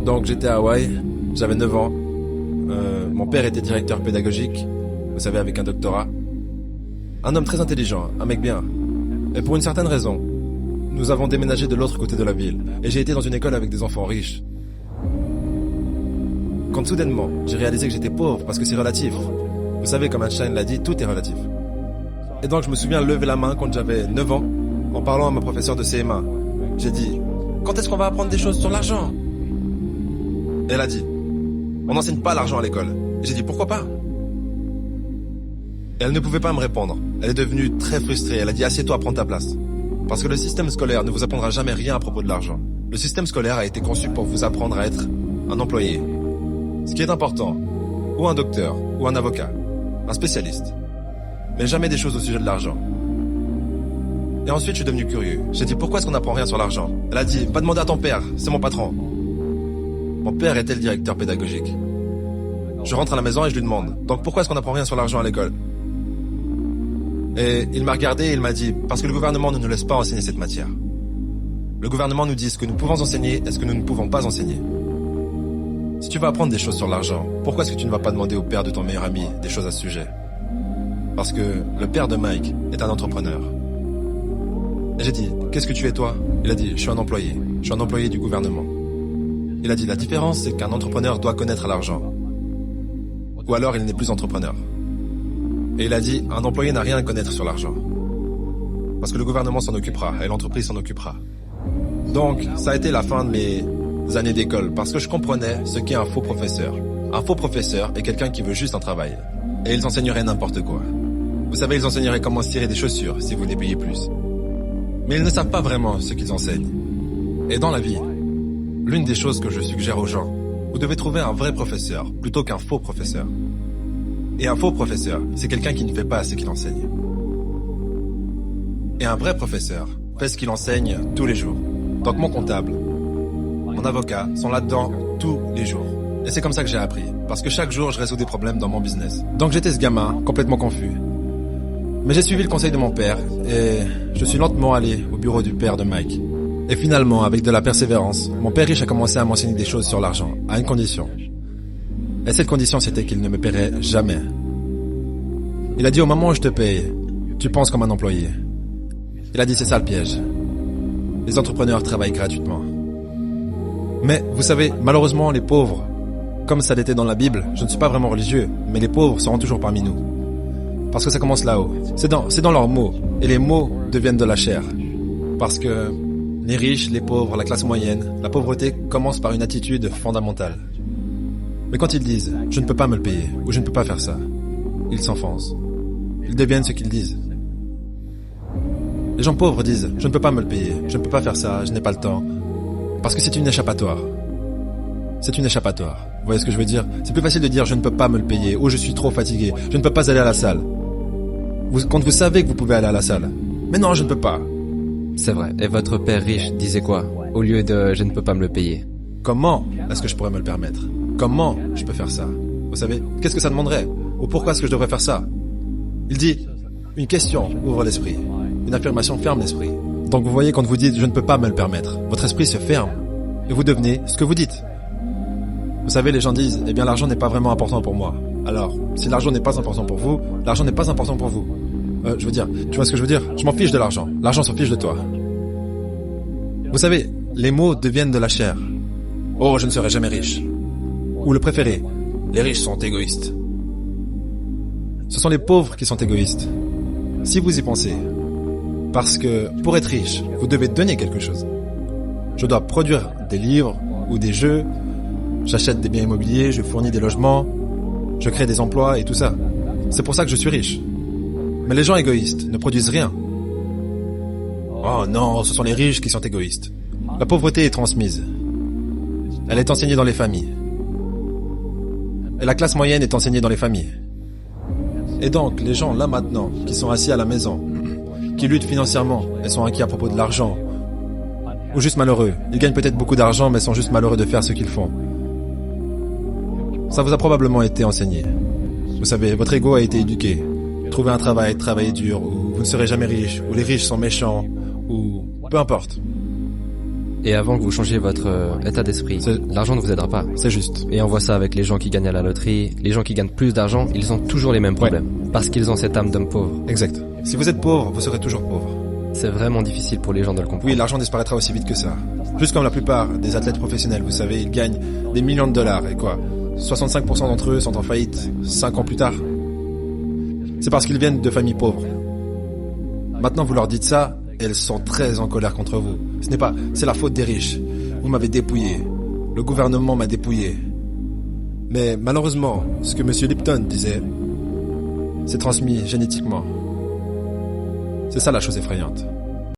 Donc j'étais à Hawaï, j'avais 9 ans. Mon père était directeur pédagogique, vous savez, avec un doctorat. Un homme très intelligent, un mec bien. Et pour une certaine raison, nous avons déménagé de l'autre côté de la ville. Et j'ai été dans une école avec des enfants riches. Quand soudainement, j'ai réalisé que j'étais pauvre parce que c'est relatif. Vous savez, comme Einstein l'a dit, tout est relatif. Et donc je me souviens lever la main quand j'avais 9 ans, en parlant à ma professeure de CM1. J'ai dit, quand est-ce qu'on va apprendre des choses sur l'argent? Et elle a dit, on n'enseigne pas l'argent à l'école. Et j'ai dit, pourquoi pas? Et elle ne pouvait pas me répondre. Elle est devenue très frustrée. Elle a dit, assieds-toi, prends ta place. Parce que le système scolaire ne vous apprendra jamais rien à propos de l'argent. Le système scolaire a été conçu pour vous apprendre à être un employé. Ce qui est important, ou un docteur, ou un avocat, un spécialiste. Mais jamais des choses au sujet de l'argent. Et ensuite, je suis devenu curieux. J'ai dit, pourquoi est-ce qu'on n'apprend rien sur l'argent? Elle a dit, va demander à ton père, c'est mon patron. Mon père était le directeur pédagogique. Je rentre à la maison et je lui demande, donc pourquoi est-ce qu'on n'apprend rien sur l'argent à l'école? Et il m'a regardé et il m'a dit, parce que le gouvernement ne nous laisse pas enseigner cette matière. Le gouvernement nous dit ce que nous pouvons enseigner et ce que nous ne pouvons pas enseigner. Si tu veux apprendre des choses sur l'argent, pourquoi est-ce que tu ne vas pas demander au père de ton meilleur ami des choses à ce sujet? Parce que le père de Mike est un entrepreneur. Et j'ai dit, qu'est-ce que tu es toi? Il a dit, je suis un employé. Je suis un employé du gouvernement. Il a dit, la différence c'est qu'un entrepreneur doit connaître l'argent. Ou alors il n'est plus entrepreneur. Et il a dit, un employé n'a rien à connaître sur l'argent. Parce que le gouvernement s'en occupera et l'entreprise s'en occupera. Donc, ça a été la fin de mes années d'école parce que je comprenais ce qu'est un faux professeur. Un faux professeur est quelqu'un qui veut juste un travail. Et ils enseigneraient n'importe quoi. Vous savez, ils enseigneraient comment se tirer des chaussures si vous les payez plus. Mais ils ne savent pas vraiment ce qu'ils enseignent. Et dans la vie, l'une des choses que je suggère aux gens, vous devez trouver un vrai professeur plutôt qu'un faux professeur. Et un faux professeur, c'est quelqu'un qui ne fait pas ce qu'il enseigne. Et un vrai professeur fait ce qu'il enseigne tous les jours. Donc mon comptable, mon avocat sont là-dedans tous les jours. Et c'est comme ça que j'ai appris. Parce que chaque jour, je résous des problèmes dans mon business. Donc j'étais ce gamin, complètement confus. Mais j'ai suivi le conseil de mon père et je suis lentement allé au bureau du père de Mike. Et finalement, avec de la persévérance, mon père riche a commencé à m'enseigner des choses sur l'argent, à une condition. Et cette condition, c'était qu'il ne me paierait jamais. Il a dit, au moment où je te paye, tu penses comme un employé. Il a dit, c'est ça le piège. Les entrepreneurs travaillent gratuitement. Mais, vous savez, malheureusement, les pauvres, comme ça l'était dans la Bible, je ne suis pas vraiment religieux, mais les pauvres seront toujours parmi nous. Parce que ça commence là-haut. C'est dans leurs mots. Et les mots deviennent de la chair. Parce que les riches, les pauvres, la classe moyenne, la pauvreté commence par une attitude fondamentale. Mais quand ils disent « je ne peux pas me le payer » ou « je ne peux pas faire ça », ils s'enfoncent. Ils deviennent ce qu'ils disent. Les gens pauvres disent « je ne peux pas me le payer, je ne peux pas faire ça, je n'ai pas le temps ». Parce que c'est une échappatoire. C'est une échappatoire. Vous voyez ce que je veux dire? C'est plus facile de dire « je ne peux pas me le payer » ou « je suis trop fatigué, je ne peux pas aller à la salle ». Quand vous savez que vous pouvez aller à la salle. Mais non, je ne peux pas. C'est vrai. Et votre père riche disait quoi? Au lieu de « je ne peux pas me le payer ». Comment est-ce que je pourrais me le permettre? Comment je peux faire ça? Vous savez, qu'est-ce que ça demanderait? Ou pourquoi est-ce que je devrais faire ça? Il dit, une question ouvre l'esprit. Une affirmation ferme l'esprit. Donc vous voyez, quand vous dites « je ne peux pas me le permettre », votre esprit se ferme. Et vous devenez ce que vous dites. Vous savez, les gens disent, eh bien l'argent n'est pas vraiment important pour moi. Alors, si l'argent n'est pas important pour vous, l'argent n'est pas important pour vous. Je veux dire, tu vois ce que je veux dire? Je m'en fiche de l'argent. L'argent s'en fiche de toi. Vous savez, les mots deviennent de la chair. Oh, je ne serai jamais riche. Ou le préféré, les riches sont égoïstes. Ce sont les pauvres qui sont égoïstes. Si vous y pensez. Parce que pour être riche, vous devez donner quelque chose. Je dois produire des livres ou des jeux. J'achète des biens immobiliers, je fournis des logements. Je crée des emplois et tout ça. C'est pour ça que je suis riche. Mais les gens égoïstes ne produisent rien. Oh non, ce sont les riches qui sont égoïstes. La pauvreté est transmise. Elle est enseignée dans les familles. Et la classe moyenne est enseignée dans les familles. Et donc, les gens là maintenant, qui sont assis à la maison, qui luttent financièrement et sont inquiets à propos de l'argent, ou juste malheureux, ils gagnent peut-être beaucoup d'argent mais sont juste malheureux de faire ce qu'ils font. Ça vous a probablement été enseigné. Vous savez, votre ego a été éduqué. Trouvez un travail, travaillez dur, ou vous ne serez jamais riche, ou les riches sont méchants, ou peu importe. Et avant que vous changiez votre état d'esprit, l'argent ne vous aidera pas. C'est juste. Et on voit ça avec les gens qui gagnent à la loterie. Les gens qui gagnent plus d'argent, ils ont toujours les mêmes problèmes. Parce qu'ils ont cette âme d'homme pauvre. Exact. Si vous êtes pauvre, vous serez toujours pauvre. C'est vraiment difficile pour les gens de le comprendre. Oui, l'argent disparaîtra aussi vite que ça. Juste comme la plupart des athlètes professionnels, vous savez, ils gagnent des millions de dollars. Et quoi, 65% d'entre eux sont en faillite 5 ans plus tard. C'est parce qu'ils viennent de familles pauvres. Maintenant, vous leur dites ça, et elles sont très en colère contre vous. C'est la faute des riches. Vous m'avez dépouillé. Le gouvernement m'a dépouillé. Mais malheureusement, ce que Monsieur Lipton disait, c'est transmis génétiquement. C'est ça la chose effrayante.